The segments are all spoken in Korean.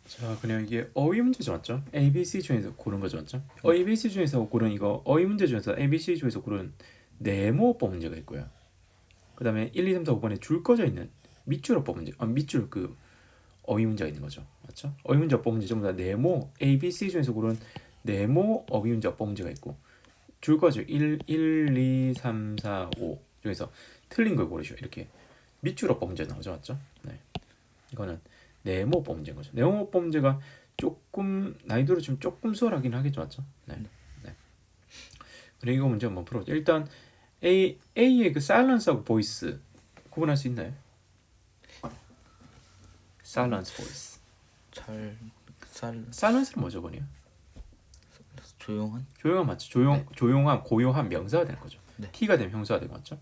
자, 그냥 이게 어휘 문제죠, 맞죠? A, B, C 중에서 고른 거죠, 맞죠? A, B, C 중에서 고른 이거 어휘 문제 중에서 A, B, C 중에서 고른 네모어법 문제가 있고요. 그 다음에 1, 2, 3, 4, 5번에 줄 꺼져 있는 밑줄어법 문제, 밑줄 그 어휘 문제가 있는 거죠, 맞죠? 어휘 문제 어법 문제 전부 다 네모 A, B, C 중에서 고른 네모 어휘 문제 어법 문제가 있고 줄 꺼져 1, 2, 3, 4, 5 중에서 틀린 걸 고르시오. 이렇게 밑줄어법 문제 나오죠, 맞죠? 네, 이거는 네모법 문제인 거죠. 네모법 문제가 조금 난이도로 좀 조금 수월하긴 하겠죠, 맞죠? 네. 네. 그리고 이거 문제 한번 풀어보죠. 일단 A의 그 silence하고 voice 구분할 수 있나요? silence, voice. 잘 쌀 silence는 뭐죠, 번이요? 조용한. 조용한 맞죠? 네. 조용한, 고요한 명사가 되는 거죠. 네. T가 되면 형사가 되고 맞죠?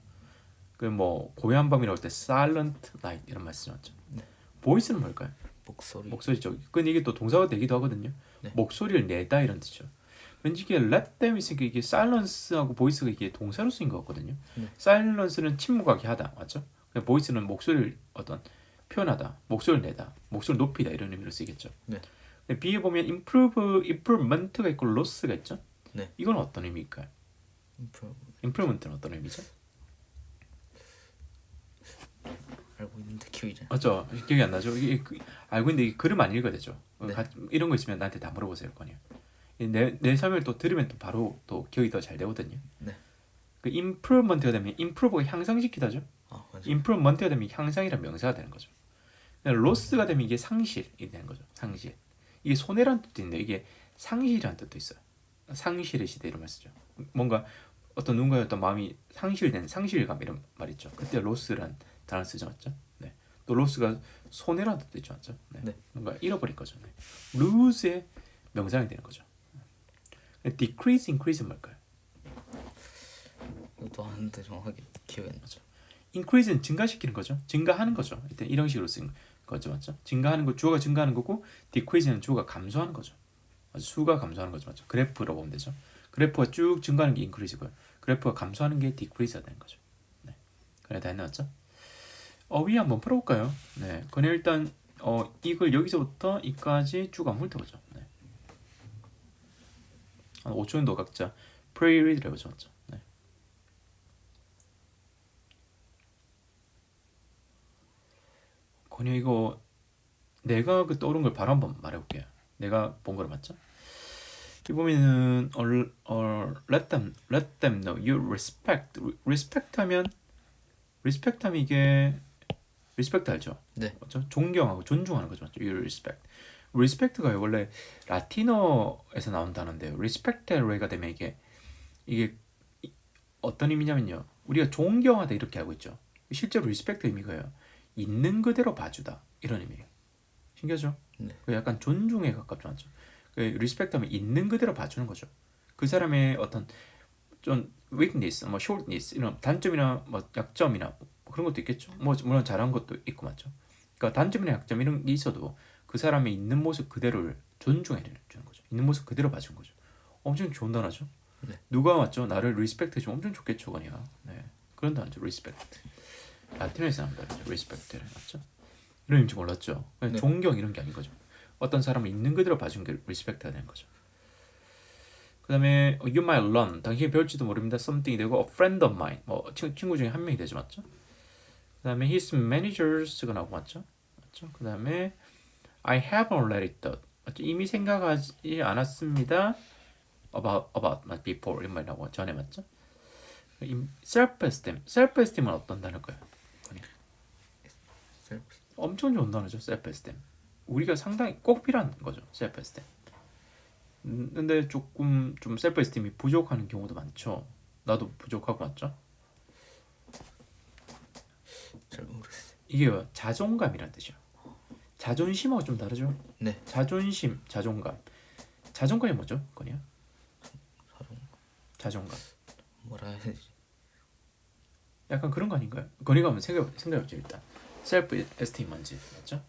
그 뭐 고요한 밤이라고 할 때 silent night 이런 말씀 맞죠? 네. voice는 뭘까요? 목소리. 목소리죠. 근데 이게 또 동사가 되기도 하거든요. 네. 목소리를 내다 이런 뜻이죠. 왠지 이게 let them 있으니까 이게 silence하고 voice가 이게 동사로 쓰인 것 같거든요. 네. silence는 침묵하게 하다, 맞죠? voice는 목소리를 어떤 표현하다, 목소리를 내다, 목소리를 높이다 이런 의미로 쓰이겠죠. 네. 근데 B에 보면 improvement가 있고 loss가 있죠. 네. 이건 어떤 의미일까요? 인프로 improvement는 어떤 의미죠? 알고 있는데 기억이 잘. 맞죠? 기억이 안 나죠? 알고 있는데 이게 글을 많이 읽어야 되죠. 네. 이런 거 있으면 나한테 다 물어보세요, 거니요. 내 설명을 또 들으면 또 바로 또 기억이 더 잘 되거든요. 네. 그 improvement가 되면 improve가 향상시키다죠. 아 맞아. improvement가 되면 향상이란 명사가 되는 거죠. loss가 되면 이게 상실이 되는 거죠. 상실. 이게 손해란 뜻도 있는데 이게 상실이란 뜻도 있어요. 상실의 시대 이런 말 쓰죠. 뭔가 어떤 누군가의 어떤 마음이 상실된 상실감 이런 말 있죠. 그때 loss란 단어 쓰죠, 맞죠? 네. 또 loss가 손해란 뜻도 있죠, 맞죠? 네. 네. 뭔가 잃어버린 거죠. 네. lose의 명상이 되는 거죠. decrease, increase는 뭘까요? 이것도 아는데 정확하게 기억이 안 나죠. increase는 증가시키는 거죠. 증가하는 거죠. 일단 이런 식으로 쓴 거죠, 맞죠? 증가하는 거 주어가 증가하는 거고 decrease는 주어가 감소하는 거죠. 수가 감소하는 거죠, 맞죠? 그래프로 보면 되죠. 그래프가 쭉 증가하는 게 increase고요. 그래프가 감소하는 게 decrease가 되는 거죠. 네, 그래 다 했나죠? 어휘 한번 풀어볼까요? 네, 그냥 일단 이걸 여기서부터 이까지 쭉 한번 훑어보죠. 네. 한 5초 정도 각자 pre-read를 해보죠, 맞죠? 네. 건요 이거 내가 그 떠오른 걸 바로 한번 말해볼게요. 내가 본 거를 맞죠? 여기 보면은 let them know you respect 하면 이게 respect 알죠? 네. 맞죠? 존경하고 존중하는 거죠, 맞죠? you respect가 원래 라틴어에서 나온 단어인데요. respect가 되면 이게 어떤 의미냐면요, 우리가 존경하다 이렇게 알고 있죠. 실제로 respect 의미가요, 있는 그대로 봐주다 이런 의미예요. 신기하죠? 네. 약간 존중에 가깝죠, 맞죠? 리스펙트하면 있는 그대로 봐주는 거죠. 그 사람의 어떤 좀 weakness, 뭐 shortness 이런 단점이나 뭐 약점이나 뭐 그런 것도 있겠죠. 뭐 물론 잘한 것도 있고 맞죠. 그러니까 단점이나 약점 이런 게 있어도 그 사람의 있는 모습 그대로를 존중해 주는 거죠. 있는 모습 그대로 봐주는 거죠. 엄청 좋은 단어죠. 네. 누가 맞죠? 나를 리스펙트 해주면 엄청 좋겠죠, 그냥. 네, 그런 단어죠, 리스펙트. 라틴어에서 나온 단어죠, 리스펙트를 맞죠? 이런 의미인지 몰랐죠. 그냥 네. 존경 이런 게 아닌 거죠. 어떤 사람을 있는 그대로 봐준 게 리스펙트가 되는 거죠. 그 다음에 you might learn, 당신이 배울지도 모릅니다. something이 되고 a friend of mine, 뭐 친구 중에 한 명이 되죠, 맞죠? 그 다음에 his managers가 나오고 맞죠? 그 다음에 I haven't let it down, 맞죠? 이미 생각하지 않았습니다. about not before 이런 말이 나오고 전에 맞죠? self-esteem은 어떤 단어일까요? 엄청 좋은 단어죠, self-esteem. 우리가 상당히 꼭 필요한 거죠, self-esteem. 근데 조금 좀 self-esteem이 부족하는 경우도 많죠. 나도 부족하고 맞죠? 잘 모르겠어요. 이게 자존감이란 뜻이야. 자존심하고 좀 다르죠? 네. 자존심, 자존감. 자존감이 뭐죠, 거니야? 자존감. 뭐라 해야 되지? 약간 그런 거 아닌가요? 거니가 한번 생각해보죠 일단. self-esteem 뭔지 맞죠?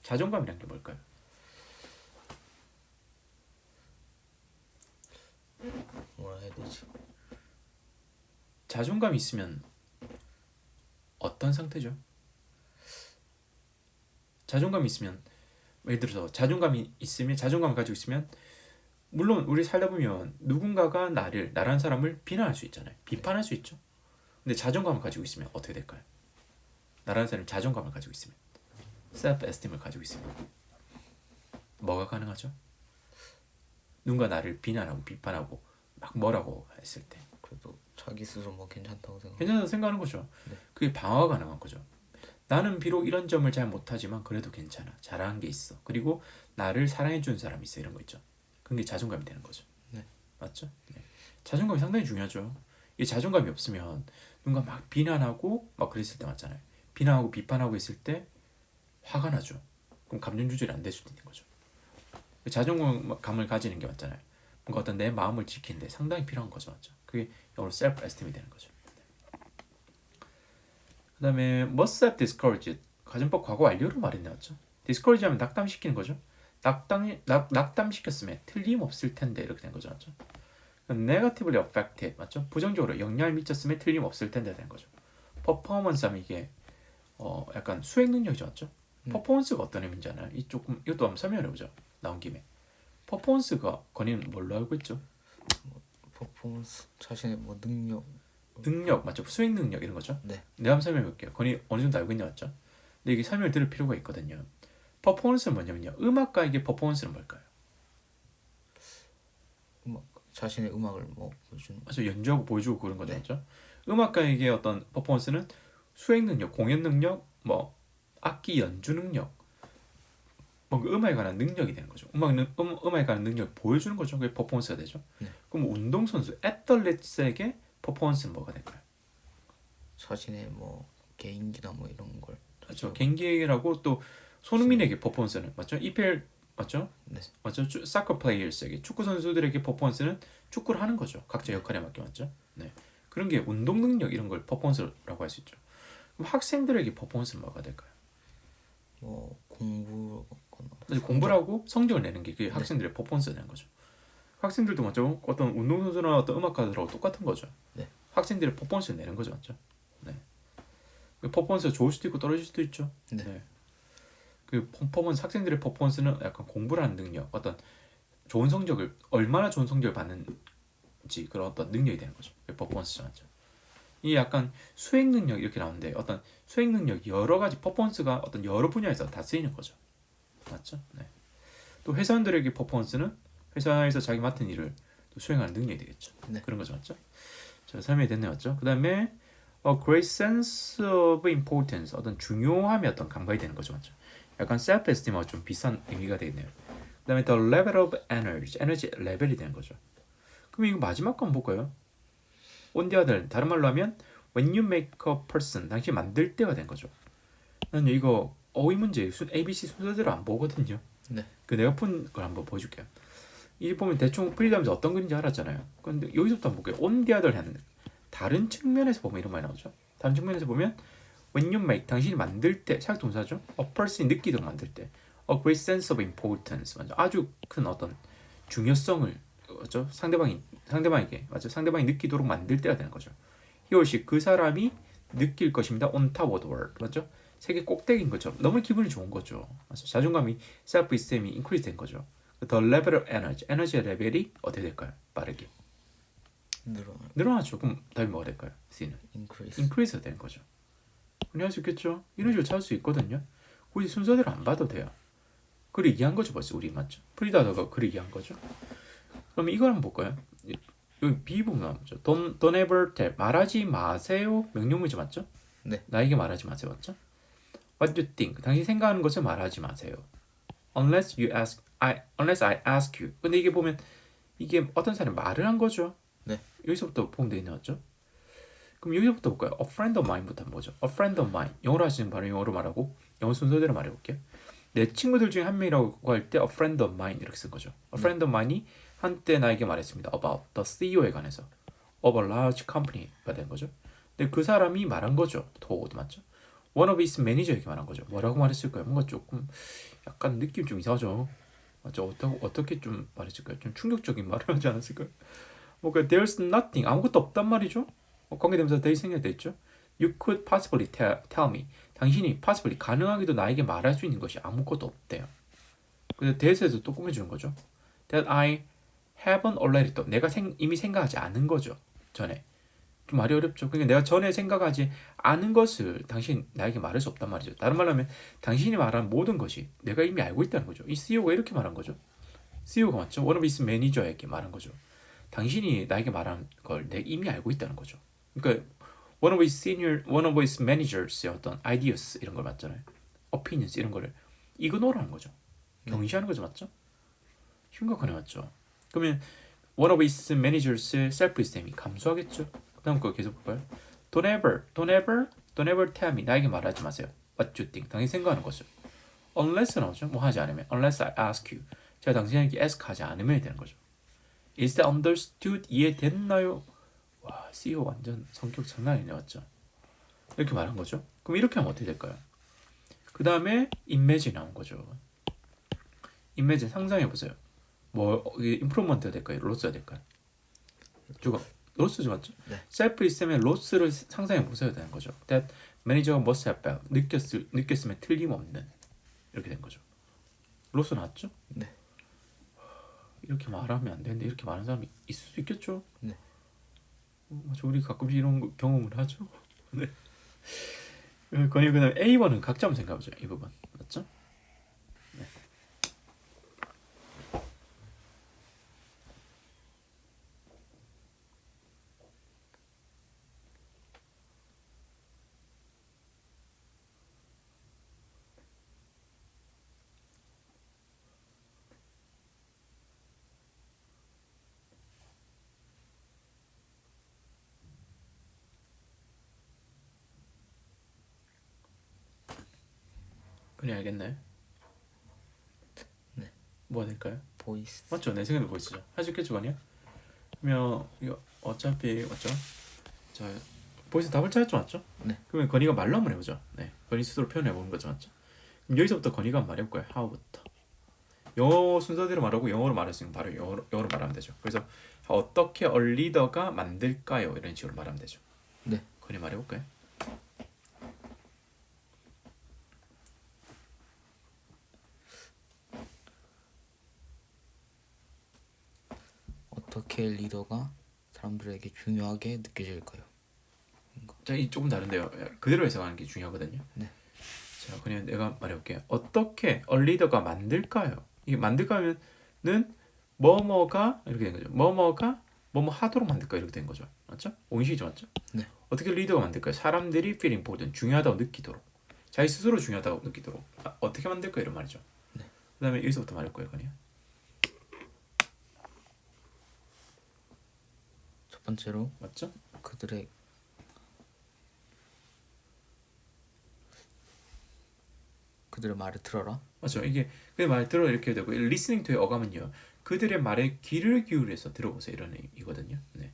자존감이란 게 뭘까요? 뭐라 해야 되지? 자존감이 있으면 어떤 상태죠? 자존감이 있으면 예를 들어서 자존감이 있으면 자존감을 가지고 있으면 물론 우리 살다 보면 누군가가 나라는 사람을 비난할 수 있잖아요. 비판할 수 있죠. 근데 자존감을 가지고 있으면 어떻게 될까요? 나라는 사람이 자존감을 가지고 있으면 self esteem을 가지고 있으면 뭐가 가능하죠? 누군가 나를 비난하고 비판하고 막 뭐라고 했을 때 그래도 자기 스스로 뭐 괜찮다고 생각. 괜찮다고 생각하는 거죠. 네. 그게 방어가 가능한 거죠. 나는 비록 이런 점을 잘 못하지만 그래도 괜찮아. 잘하는 게 있어. 그리고 나를 사랑해주는 사람이 있어. 이런 거 있죠. 그게 자존감이 되는 거죠. 네. 맞죠? 네. 자존감이 상당히 중요하죠. 이 자존감이 없으면 누군가 막 비난하고 막 그랬을 때 맞잖아요. 비난하고 비판하고 있을 때 화가 나죠. 그럼 감정 조절이 안 될 수도 있는 거죠. 자존감을 가지는 게 맞잖아요. 뭔가 어떤 내 마음을 지키는데 상당히 필요한 거죠. 맞죠? 그게 영어로 self esteem이 되는 거죠. 그 다음에 must have discouraged 가정법 과거 완료로 말했네. 맞죠? discourage 하면 낙담시키는 거죠. 낙담시켰으면 틀림없을 텐데 이렇게 된 거죠. 맞죠? negatively affected 맞죠? 부정적으로 영향을 미쳤으면 틀림없을 텐데 된 거죠. performance 하면 이게 약간 수행 능력이죠. 맞죠? 퍼포먼스가 어떤 의미인지 아나요? 이것도 한번 설명해 보죠. 나온 김에 퍼포먼스가 건이는 뭘로 알고 있죠? 퍼포먼스 자신의 뭐 능력 맞죠? 수행 능력 이런 거죠. 네. 내가 한번 설명해 볼게요. 건이 어느 정도 알고 있냐 맞죠? 근데 이게 설명을 들을 필요가 있거든요. 퍼포먼스는 뭐냐면요. 음악가에게 퍼포먼스는 뭘까요? 자신의 음악을 뭐 보여주는. 맞죠? 연주하고 보여주고 그런 거죠. 네. 맞죠? 음악가에게 어떤 퍼포먼스는 수행 능력, 공연 능력, 뭐 악기 연주 능력, 뭔가 음악에 관한 능력이 되는 거죠. 음악에 관한 능력을 보여주는 거죠. 그게 퍼포먼스가 되죠. 네. 그럼 운동선수, 애틀렛에게 퍼포먼스는 뭐가 될까요? 자신의 뭐 개인기나 뭐 이런 걸. 맞죠. 경기라고 또 손흥민에게 퍼포먼스는 맞죠. EPL 맞죠. 네. 맞죠. 사커 플레이어스에게 축구 선수들에게 퍼포먼스는 축구를 하는 거죠. 각자 역할에 맞게 맞죠. 네. 그런 게 운동 능력 이런 걸 퍼포먼스라고 할 수 있죠. 그럼 학생들에게 퍼포먼스는 뭐가 될까요? 뭐 공부 공부라고 성적을 내는 게 그게 학생들의 퍼포먼스가 되는 거죠. 학생들도 맞죠. 어떤 운동선수나 어떤 음악가들하고 똑같은 거죠. 네. 학생들의 퍼포먼스를 내는 거죠. 맞죠. 네. 그 퍼포먼스가 좋을 수도 있고 떨어질 수도 있죠. 네. 네. 그 퍼포먼스 학생들의 퍼포먼스는 약간 공부라는 능력, 어떤 좋은 성적을 얼마나 좋은 성적을 받는지 그런 어떤 능력이 되는 거죠. 그 퍼포먼스죠, 맞죠? 이 약간 수행 능력 이렇게 나오는데 어떤 수행 능력 여러 가지 퍼포먼스가 어떤 여러 분야에서 다 쓰이는 거죠, 맞죠? 네. 또 회사원들에게 퍼포먼스는 회사에서 자기 맡은 일을 또 수행하는 능력이 되겠죠. 네. 그런 거죠, 맞죠? 자, 설명이 됐네요, 맞죠? 그 다음에 a great sense of importance 어떤 중요함이 어떤 감각이 되는 거죠, 맞죠? 약간 self-esteem하고 좀 비슷한 의미가 되겠네요. 그 다음에 the level of energy, 에너지 레벨이 되는 거죠. 그럼 이거 마지막 거 한번 볼까요? on the other, 다른 말로 하면 when you make a person, 당신이 만들 때가 된 거죠. 나는 이거 어휘 문제 ABC 순서대로 안 보거든요. 네. 그 내가 푼 걸 한번 보여줄게요. 이 보면 대충 프리덤에서 어떤 글인지 알았잖아요. 근데 여기서부터 한번 볼게요. on the other 하는 다른 측면에서 보면 이런 말이 나오죠. 다른 측면에서 보면 when you make, 당신이 만들 때, 사역 동사죠. a person이 느끼도록 만들 때 a great sense of importance, 맞죠? 아주 큰 어떤 중요성을 맞죠? 상대방에게 맞죠? 상대방이 느끼도록 만들 때가 되는 거죠. he or she, 그 사람이 느낄 것입니다. on top of the world, 맞죠? 세계 꼭대기인 것처럼 너무 기분이 좋은 거죠. 맞죠? 자존감이 self-esteem이 increase 된 거죠. the level of energy, 에너지의 레벨이 어떻게 될까요? 빠르게 늘어나죠. 그럼 답이 뭐가 될까요? C는 increase가 되는 거죠. 할 수 있겠죠? 이런 식으로 찾을 수 있거든요. 굳이 순서대로 안 봐도 돼요. 글을 이해한 거죠, 벌써 우리 맞죠? 프리다더가 글을 이해한 거죠. 그럼 이걸 한번 볼까요? 여기 B 보면 맞죠? Don't ever tell, 말하지 마세요. 명령문이죠, 맞죠? 네. 나에게 말하지 마세요, 맞죠? What you think, 당신 생각하는 것을 말하지 마세요. Unless I ask you. 근데 이게 보면 이게 어떤 사람이 말을 한 거죠. 네. 여기서부터 보면 되겠네, 맞죠? 그럼 여기서부터 볼까요? A friend of mine부터 한번 보죠. A friend of mine. 영어로 하시는 바로 영어로 말하고 영어 순서대로 말해볼게요. 내 친구들 중에 한 명이라고 할 때 a friend of mine 이렇게 쓴 거죠. A friend of mine이 한때 나에게 말했습니다. About the CEO에 관해서. Of a large company가 된 거죠. 근데 그 사람이 말한 거죠. told 맞죠? One of his manager에게 말한 거죠. 뭐라고 말했을까요? 뭔가 조금 약간 느낌 좀 이상하죠. 맞죠? 어떻게 좀 말했을까요? 좀 충격적인 말을 하지 않았을까요? 뭔가 there's nothing, 아무것도 없단 말이죠. 관계대명사 there 생략돼 있죠. You could possibly tell me, 당신이 possibly 가능하게도 나에게 말할 수 있는 것이 아무것도 없대요. 근데 that에서 또 꾸며주는 거죠. That I haven't already thought. 내가 이미 생각하지 않은 거죠. 전에. 좀 말이 어렵죠. 그러니까 내가 전에 생각하지 않은 것을 당신 나에게 말할 수 없단 말이죠. 다른 말로 하면 당신이 말한 모든 것이 내가 이미 알고 있다는 거죠. 이 CEO가 이렇게 말한 거죠. CEO가 맞죠. One of his manager에게 말한 거죠. 당신이 나에게 말한 걸 내가 이미 알고 있다는 거죠. 그러니까 one of his managers의 어떤 ideas 이런 걸 맞잖아요. opinions 이런 거를 이그노라는 거죠. 경시하는 거죠, 맞죠? 심각하네, 맞죠? 그러면 one of his managers의 self-esteem이 감소하겠죠. 그다음 거 계속 볼까요? Don't ever tell me. 나에게 말하지 마세요. What you think. 당신 생각하는 것을. Unless 나오죠. 뭐 하지 않으면. Unless I ask you. 제가 당신에게 ask 하지 않으면 되는 거죠. Is that understood? 이해됐나요? 와, CEO 완전 성격 장난 아니네, 맞죠? 이렇게 말한 거죠. 그럼 이렇게 하면 어떻게 될까요? 그 다음에 imagine 나온 거죠. imagine 상상해 보세요. 뭐 improvement가 될까요? 로스가 될까요? 주가 로스죠, 맞죠? 네. 셀프 있으면 로스를 상상해 보셔야 되는 거죠. That manager must have felt. 느꼈으면 틀림없는 이렇게 된 거죠. 로스 나왔죠? 네. 이렇게 말하면 안 되는데 이렇게 말하는 사람이 있을 수 있겠죠? 네. 맞아, 우리 가끔씩 이런 경험을 하죠. 네. 그다음 A1은 각자 한번 생각해보죠. 이 부분 맞죠? 네. 그냥 알겠나요? 네. 뭐가 될까요? 보이스. 맞죠? 내 생각도 보이시죠? 할 수 있겠죠, 아니야? 그러면 이거 어차피 맞죠? 자, 보이스 답을 찾았죠, 맞죠? 네. 그러면 건이가 말로 한번 해보죠. 네, 건이 스스로 표현해 보는 거죠, 맞죠? 그럼 여기서부터 건이가 한번 말해볼 거예요. how부터. 영어 순서대로 말하고 영어로 말했으면 바로 영어로 말하면 되죠. 그래서 어떻게 얼리더가 만들까요? 이런 식으로 말하면 되죠. 네. 건이 말해볼까요? 어떻게 리더가 사람들에게 중요하게 느껴질까요? 자, 이 조금 다른데요. 그대로 해석하는 게 중요하거든요. 네. 자, 그냥 내가 말해볼게요. 어떻게 얼리더가 만들까요? 이게 만들까요는 뭐뭐가 이렇게 된 거죠. 뭐뭐가 뭐뭐 하도록 만들까 이렇게 된 거죠. 맞죠? 오인식이죠, 맞죠? 네. 어떻게 리더가 만들까요? 사람들이 feel important, 중요하다고 느끼도록, 자기 스스로 중요하다고 느끼도록 어떻게 만들까 이런 말이죠. 네. 그다음에 여기서부터 말할 거예요, 그냥. 첫 번째로 맞죠? 그들의 말을 들어라. 맞죠? 이게 그의 말 들어 이렇게 되고 listening to의 어감은요. 그들의 말에 귀를 기울여서 들어보세요 이런 의미거든요. 네.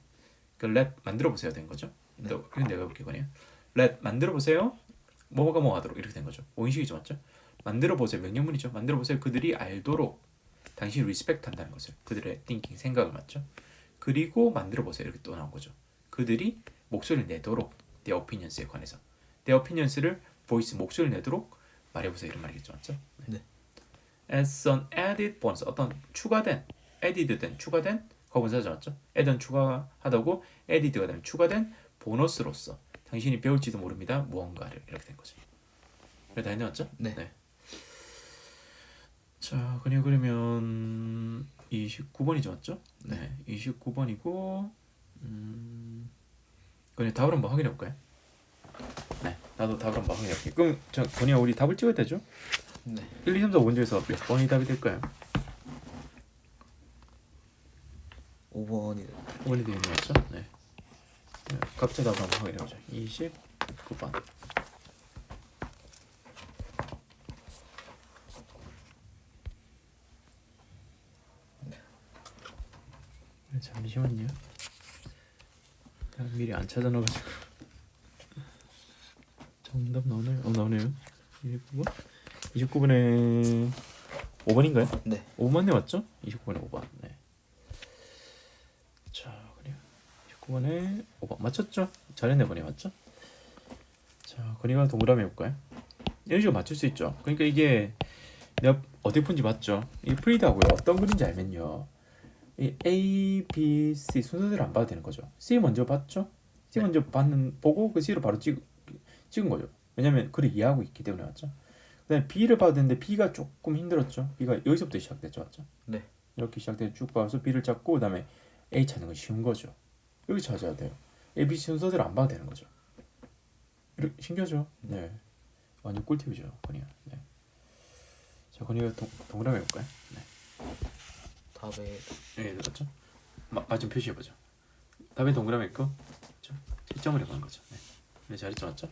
그 let 만들어 보세요 된 거죠. 네. 또 이건 내가 볼게 그냥. let 만들어 보세요. 뭐가 뭐 하도록 이렇게 된 거죠. 오인식이죠, 맞죠? 만들어 보세요 명령문이죠. 만들어 보세요. 그들이 알도록 당신을 리스펙트 한다는 것을. 그들의 thinking 생각을 맞죠? 그리고 만들어 보세요 이렇게 또 나온 거죠. 그들이 목소리를 내도록 their opinions에 관해서 their opinions를 voice 목소리를 내도록 말해보세요 이런 말이겠죠, 맞죠? 네. As an added bonus 어떤 추가된 added된 추가된 거분사죠, 맞죠? add은 추가하다고 added가 되면 추가된 보너스로서 당신이 배울지도 모릅니다 무언가를 이렇게 된 거죠. 그래 다 했네, 맞죠? 네. 자, 그러면 29번이죠, 맞죠? 네, 29번이고 그냥 답을 한번 확인해 볼까요? 네, 나도 답을 한번 확인해 볼게요. 그럼 자, 건이야 우리 답을 찍어야 되죠? 네. 1, 2, 3, 4, 5번 중에서 몇 번이 답이 될까요? 5번이 5번이 되는 거 맞죠? 네. 네, 각자 답을 한번 확인해 보죠. 29번. 네, 잠시만요. 미리 안 찾아놔가지고 정답 나오나요? 나오네요. 29번? 29번에 5번인가요? 네. 5번에 맞죠? 29번에 5번. 네. 자, 그래요. 29번에 5번 맞췄죠? 잘했네, 건이 맞죠? 자, 건이가 동그라미 해볼까요? 이런 식으로 맞출 수 있죠. 그러니까 이게 내가 어떻게 푼지 맞죠? 이 프리드하고요. 어떤 그림인지 알면요. 이 A, B, C 순서대로 안 봐도 되는 거죠. C 먼저 봤죠? C 네. 먼저 보고 그 C로 바로 찍은 거죠. 왜냐면 글을 이해하고 있기 때문에 맞죠? 그다음에 B를 봐도 되는데 B가 조금 힘들었죠. B가 여기서부터 시작됐죠, 맞죠? 네. 이렇게 시작돼 쭉 봐서 B를 찾고 그다음에 A 찾는 건 쉬운 거죠. 여기 찾아야 돼요. A, B, C 순서대로 안 봐도 되는 거죠. 이렇게 신기하죠? 네. 완전 꿀팁이죠, 건이야. 네. 자, 건이가 동그라미 해볼까요? 네. 답에 네, 맞죠? 맞좀 표시해보죠. 답에 동그라미 있고, 그렇죠? 채점을 해보는 거죠. 네. 네, 잘했죠, 맞죠?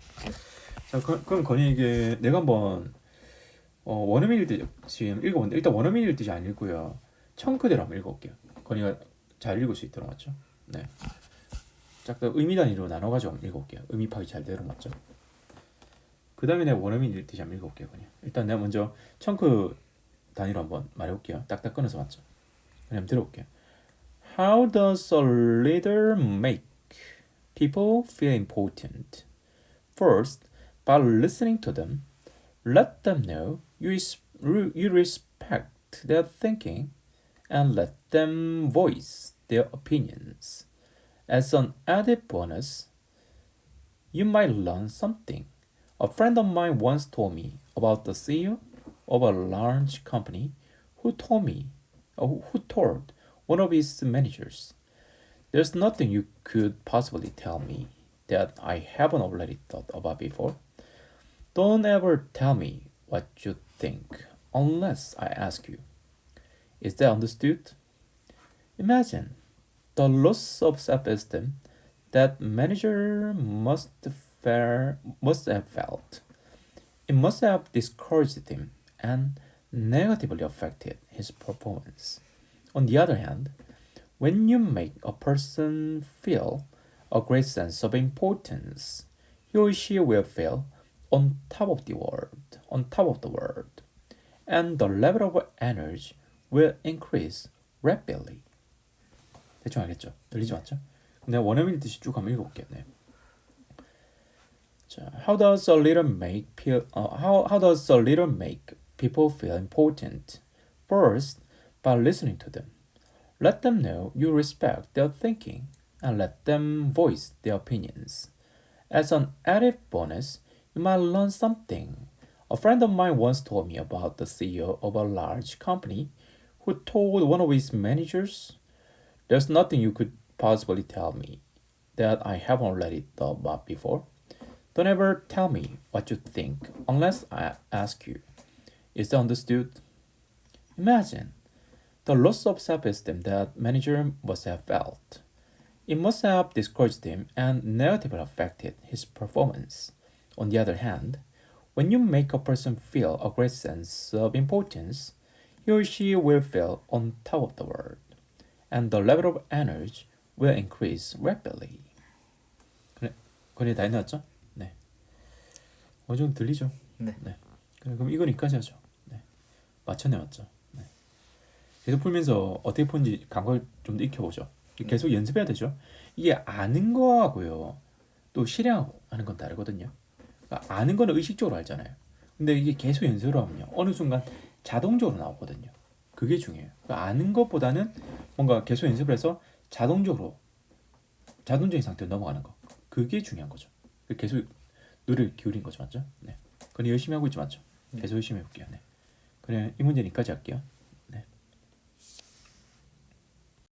자, 그럼 건이에게 내가 한번 원어민 읽듯이 지금 읽어봤는데 일단 원어민 읽듯이 안 읽고요. 청크대로 한번 읽어볼게요. 건이가 잘 읽을 수 있도록 맞죠? 네. 쫙 다 의미 단위로 나눠가지고 한번 읽어볼게요. 의미 파악이 잘 되도록 맞죠? 그 다음에 내가 원어민 읽듯이 한번 읽어볼게요. 그냥 일단 내가 먼저 청크 단위로 한번 말해볼게요. 딱딱 끊어서 맞죠? 그냥 들어볼게요. How does a leader make people feel important? First, by listening to them, let them know you respect their thinking and let them voice their opinions. As an added bonus, you might learn something. A friend of mine once told me about the CEO of a large company who told one of his managers, "There's nothing you could possibly tell me that I haven't already thought about before. Don't ever tell me what you think unless I ask you." Is that understood? Imagine the loss of self-esteem that manager must have felt. It must have discouraged him and negatively affected his performance. On the other hand, when you make a person feel a great sense of importance, he or she will feel on top of the world, and the level of energy will increase rapidly. 대충 알겠죠? 들리지 맞죠? 내가 원어민 뜻이 쭉 한번 읽어볼게요. 네. 자, how does a leader make people feel important? First, by listening to them. Let them know you respect their thinking and let them voice their opinions. As an added bonus, you might learn something. A friend of mine once told me about the CEO of a large company who told one of his managers, "There's nothing you could possibly tell me that I haven't already thought about before. Don't ever tell me what you think unless I ask you." Is that understood? Imagine the loss of self-esteem that manager must have felt. It must have discouraged him and negatively affected his performance. On the other hand, when you make a person feel a great sense of importance, he or she will feel on top of the world, and the level of energy will increase rapidly. 그래 다 해놨죠? 네. 어느 정도 들리죠? 네. 네. 그럼 이건 여기까지 하죠. 네. 맞췄네 맞죠? 네. 계속 풀면서 어떻게 푸는지 감각을 좀 더 익혀보죠. 계속 연습해야 되죠. 이게 아는 거하고요, 또 실행하는 건 다르거든요. 그러니까 아는 거는 의식적으로 알잖아요. 근데 이게 계속 연습을 하면요, 어느 순간 자동적으로 나오거든요. 그게 중요해요. 그러니까 아는 것보다는 뭔가 계속 연습을 해서 자동적인 상태로 넘어가는 거. 그게 중요한 거죠. 계속 노력을 기울인 거죠, 맞죠? 네. 그건 열심히 하고 있죠, 맞죠? 계속 열심히 해볼게요. 네. 그래, 이 문제는 여기까지 할게요.